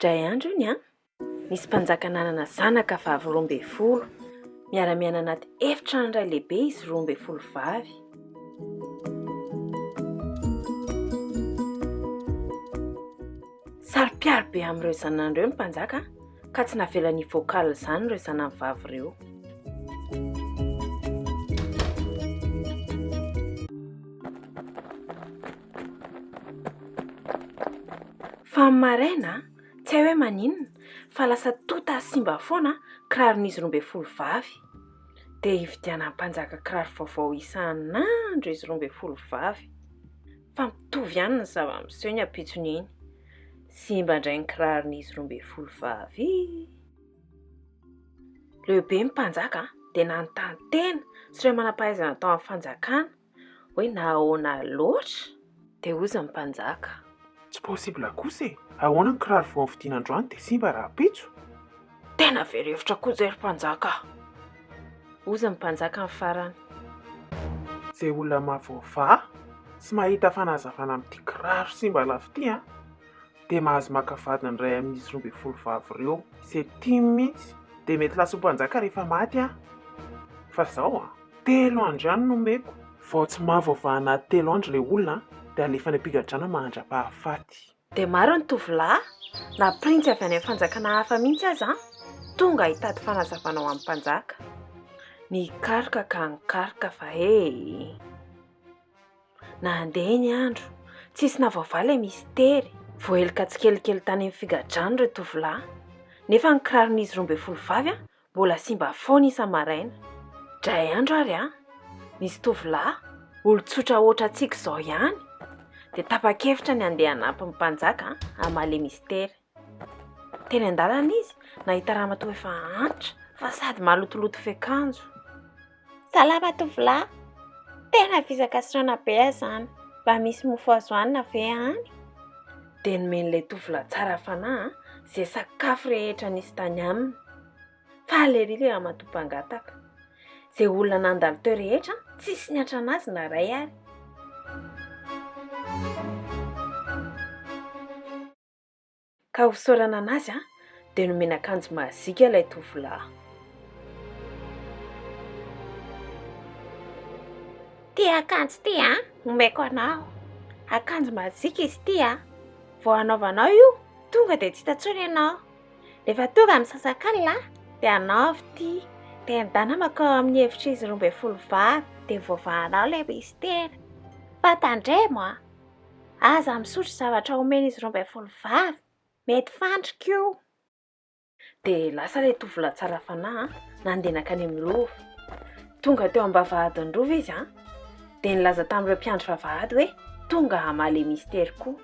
Dray andro iny a, nisy mpanjaka nanana zanaka vavy 12, miara-miaina anaty efitrano iray lehibe izy 12 vavy. Saro-piaro be amin'ireo zanan'ireo ny mpanjaka ka tsy navelany voakaly izany ireo zanany vavy ireo. Fa maraina, tsy hay hoe maninona, fa lasa tota simba foana kiraron'izy 12 vavy. Dia hividiana mpanjaka kiraro vaovao isan'andro izy 12 vavy. Fa mitovy ihany ny zava-miseho ny ampitsony iny. Simba indray ny kiraron'izy 12 vavy. Lehibe ny mpanjaka dia nanontany tena sy ireo manam-pahaizana tao amin'ny fanjakana hoe nahoana loatra dia hozy ny mpanjaka. Tsy possible kosa e. Ahoana ny kiraro vao vidiana androany dia simba raha pitso? Tena very hevitra koa ry mpanjaka. Hozy ny mpanjaka ny farany. Izay olona mahavaovà sy mahita fanazavana amin'ity kiraro simba lafo ity dia mahazo makavadina ny ray amin'izy 12 vavy ireo izay tiany mihitsy dia mety lasa ho mpanjaka rehefa maty Fa izao 3 andro ihany no meko. Vao tsy mahavaovà anaty 3 andro ilay olona dia alefa ampigadrana mandra-pahafaty. Dia maro ny tovolahy na printsy avy any amin'ny fanjakana hafa mihitsy aza tonga hitady fanazavana ho amin'ny mpanjaka. Nikaroka ka nikaroka fa na handeha ny andro tsisy navaovà ilay mistery. Voahelika tsikelikely tany amin'ny figadrana ireo tovolahy. Nefa ny kiraron'izy 12 vavy mbola simba foana isa-maraina. Dray andro ary nisy tovolahy olon-tsotra ohatrantsika izao ihany dia tapa-kevitra ny handeha hanampy ny mpanjaka hamaly mistery. Teny an-dalana izy nahita ramatoa efa antitra fa sady malotoloto fiakanjo. Salama tovolahy, tena vizaka sirana be izany, mba misy mofo azo hanina ve any? Dia nomen'ilay tovolahy tsara fanahy izay sakafo rehetra nisy tany aminy. Falery ilay ramatoa mpangataka. Izay olona nandalo teo rehetra tsisy niatra anazy na ray ary. Ka hosorana anazy dia nomena akanjo mazika ilay tovolahy. Ty akanjo ty nomeko anao. Akanjo mazika izy ty vao anaovanao io tonga dia tsy hita intsony ianao. Rehefa tonga amin'ny sasak'alina dia anaovy ty. Dia andana makao amin'ny hevitra izy 12 vavy dia voavahanao ilay mistery. Fa tandremo aza misotro zavatra omena izy 12 vavy. Mety fandrika io. Dia lasa ilay tovolahy tsara fanahy nandeha any amin'ny rova. Tonga teo am-bavahadin'ny rova izy dia nilaza tamin'ireo mpiandry vavahady hoe tonga hamaly mistery koa.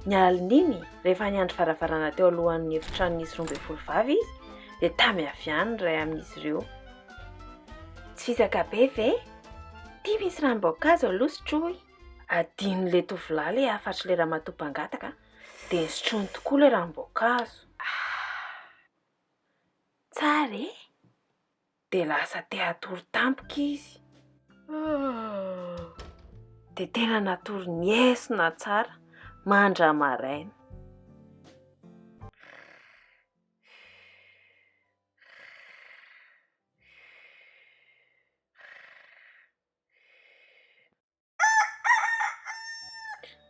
Ny alin'iny rehefa niandry varavarana teo alohan'ny efitran'izy 12 vavy izy dia tamy avy any ny ray amin'izy ireo. Tsy fisaka be ve? Ty misy ranom-boankazo aloha adin'ilay tovolahy ilay afatra ilay ramatoa mpangataka dia sotroiny tokoa ilay ranom-boankazo. Tsara dia lasa te hatory tampoka izy. Dia tena natory niesona tsara mandra maraina.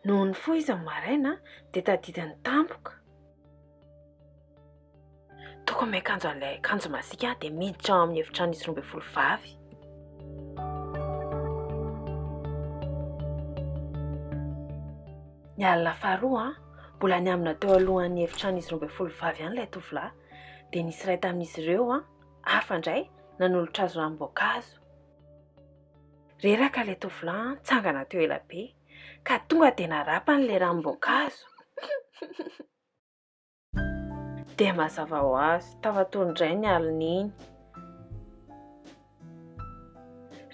Noho ny fo izy maraina dia tadidiny tampoka. Tokony miakanjo an'ilay akanjo mazika dia miditra ao amin'ny efitran'izy 12 vavy. Ny alina faharoa mbola niamina teo alohan'ny efitran'izy 12 vavy ihany ilay tovolahy dia nisy iray tamin'izy ireo hafa indray nanolotra azy ranom-boankazo. Reraka ilay tovolahy tsangana teo elabe ka tonga dia narapany ilay ranom-boankazo. Dia mazava ho azy tafatony indray ny alina iny.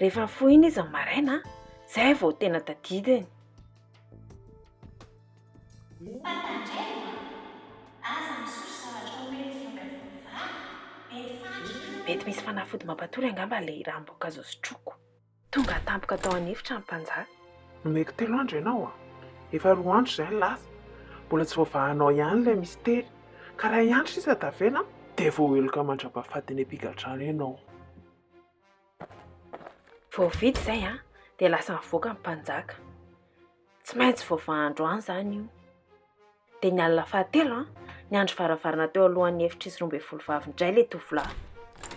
Rehefa fo iny izy maraina izay vao tena tadidiny. Mety misy fanafody mampatory angamba ilay ranom-boankazo sotroko. Tonga tampoka tao an'efitra ny mpanjaka. Nomeko 3 andro ianao efa 2 andro izay lasa. Mbola tsy voavahanao ihany ilay mistery. ka raha iandry sisa tavela dia voaheloka mandrapahafatiny ampigatrano ianao. Vao vita izay dia lasa mivoaka ny mpanjaka. Tsy maintsy voavahandro any izany io. Dia ny alina fahatelo ny andro varavarana teo alohan'ny efitrisy 12 vavy indray ilay tovolahy.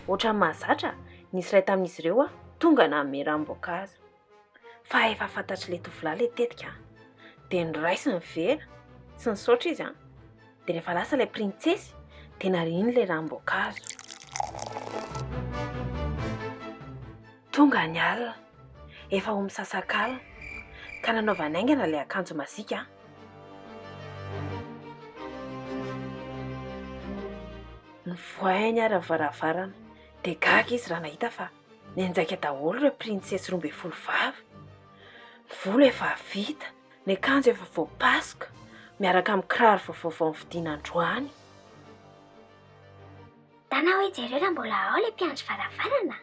Ohatran'ny mahazatra nisy iray tamin'izy ireo tonga nanome ranom-boankazo. Fa efa fantatra ilay tovolahy ilay tetika dia niraisy ny vera sy nisaotra izy dia rehefa lasa ilay Printsesy dia nariny ilay ranom-boankazo. Tonga ny alina, efa ho misasak'alina ka nanaovana aingana ilay akanjo mazika. Nivoainy ary varavarana dia gaga izy raha nahita fa nianjaika daholo ireo Printsesy 12 vavy. Ny volo efa vita, ny akanjo efa voapasoka miaraka amin'ny kiraro vaovao nividiana androany. Tanao hoe jereo raha mbola ao ilay mpiandry varavarana.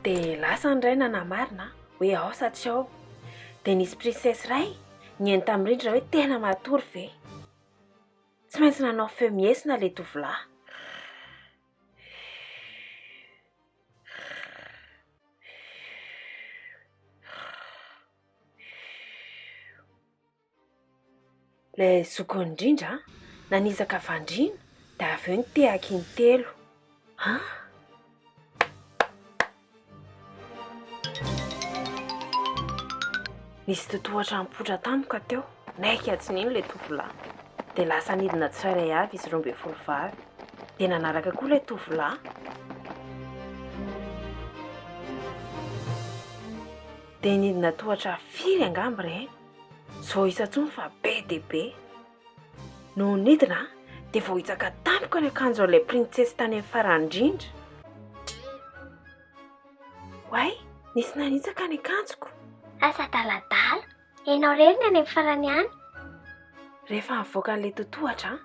Dia lasa indray nanamarina hoe ao sa tsy ao. Dia nisy Printsesy iray nieny tamin'ny rindrina hoe tena matory ve. Tsy maintsy nanao feo miesina ilay tovolahy. Ilay zokony indrindra nanisaka fandriana dia avy eo nitehaky ny telo. Nisy totohatra mipotra tampoka teo, naika tsy nino ilay tovolahy. Dia lasa nidina tsirairay avy izy 12 vavy. Dia nanaraka koa ilay tovolahy. Dia nidina tohatra firy angamba ireny. Zao isa-tsony fa be dia be. No nidina dia vao hitsaka tampoka ny akanjo ilay Printsesy tany amin'ny farany indrindra. Way, nisy nanitsaka ny akanjoko. Asa daladala, ianao rery ny any amin'ny farany any. Rehefa nivoaka an'ilay totohatra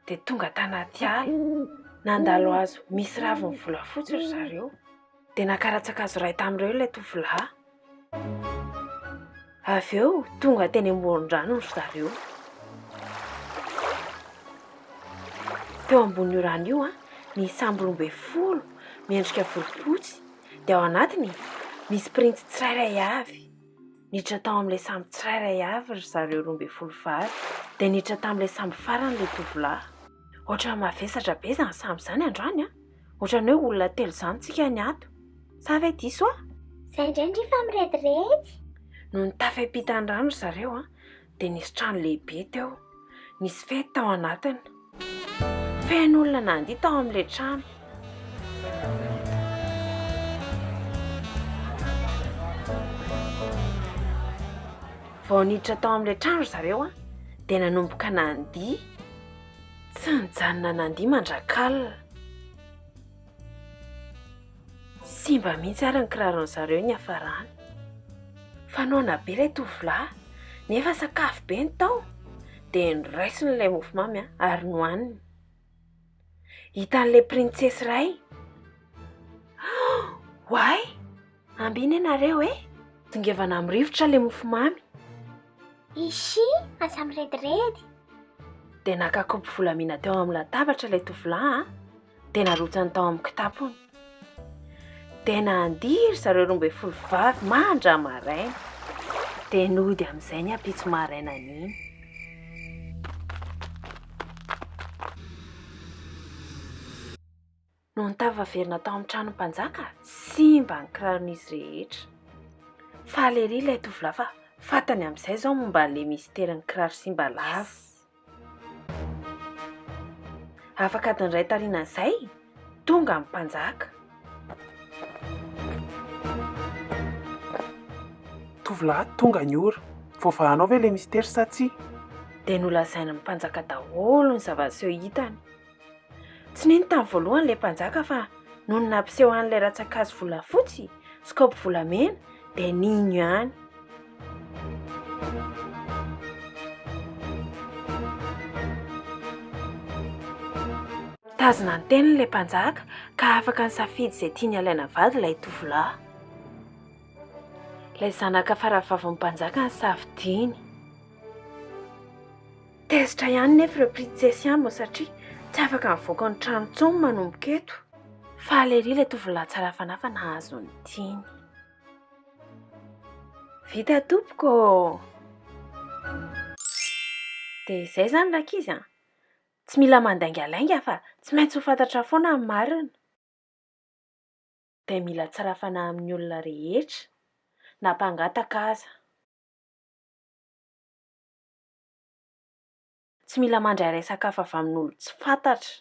dia tonga tanaty ala. Nandalo azo misy raviny volafotsy ry zareo. Dia nakaratsaka azo iray tamin'ireo ilay tovolahy. Avy eo tonga teny amoron-drano ry zareo. Teo ambony io rano io nisy sambo 12 miendrika volopotsy. Dia ao anatiny misy printsy tsirairay avy. Niditra tao amin'ilay sambo tsirairay avy ry zareo 12 vavy. Dia niditra tamin'ilay sambo farany ilay tovolahy. Ohatran'ny mavesatra be izany sambo izany androany. Ohatran'ny hoe olona 3 izany tsika ny ato. Sa ve diso Izay indrindra fa mirediredy. No nitafy-pitany rano ry zareo dia nisy trano lehibe teo. Nisy fety tao anatiny. Feno olona nandihy tao amin'ilay trano. Vao niditra tao amin'ilay trano ry zareo dia nanomboka nandihy. Tsy nijanona nandihy mandrakalina. Simba mihitsy ary ny kiraron'ny zareo ny hafarany. Fanaona be ilay tovolahy nefa sakafo be ny tao. Dia niraisiny ilay mofomamy ary nohaniny. Hitan'ilay Printsesy iray. Way, ambin'ny ianareo dongevana amin'ny rivotra ilay mofomamy. Ishi, asa mirediredy. Dia naka kaopy volamina teo amin'ny latabatra ilay tovolahy dia narotsany tao amin'ny kitapony. Dia nandihy ry zareo 12 vavy mandra maraina. Dia nody amin'izay ny ampitso maraina iny. No nitavaverina tao amin'ny trano mpanjaka, simba ny kiraron'izy rehetra. Faly ery ilay tovolahy fa fantany amin'izay izao momba an'ilay misiteran'ny kiraro simba lava. Afaka adiny iray tarinan'izay, tonga amin'ny mpanjaka. Tovolahy tonga ny ora. Voavahanao ve ilay mistera sa tsia? Dia nolazainy ny mpanjaka daholo ny zava-niseho hitany. Tsy nino tamin'ny voalohany ilay mpanjaka fa noho ny nampiseho an'ilay ratsan-kazo volafotsy sy kaopy volamena dia nino ihany. Tazona ny teniny ilay mpanjaka ka afaka nisafidy izay tiany alaina vady ilay tovolahy. Ilay zanaka faravavin'ny mpanjaka ny safidiany. Tezitra ihany nefa ireo Printsesy ihany moa satria tsy afaka mivoaka ny trano intsony manomboka eto. Fa alery ilay tovolahy tsara fanafa nahazo ny tiany. Vita tompoko! Dia izay izany rankizy tsy mila mandaingalainga fa tsy maintsy ho fantatra foana ny marina. Dia mila tsara fanahy amin'ny olona rehetra na mpangataka aza. Tsy mila mandray iray sakafo avy amin'olo tsy fantatra.